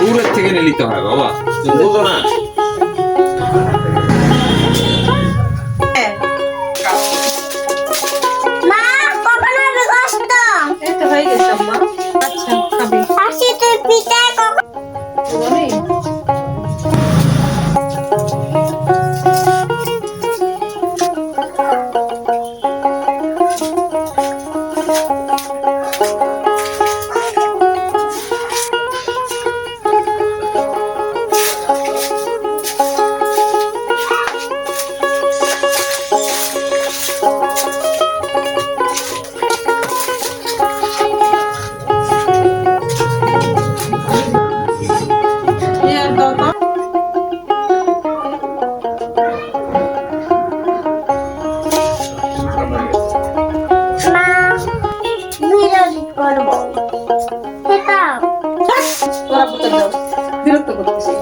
দূরের থেকে নিতে হয় বাবা, তুমি বুঝো না। মা কখন হবে গোশত? এই তো হয়ে গেছে আম্মা। আচ্ছা খাবি? আসি তুই পিঠা কখন? বলি ইয়ার দাও তো। মা বিরোধী করবো সেটাও তোরা পুতে দাও, বিরক্ত করতেছিস।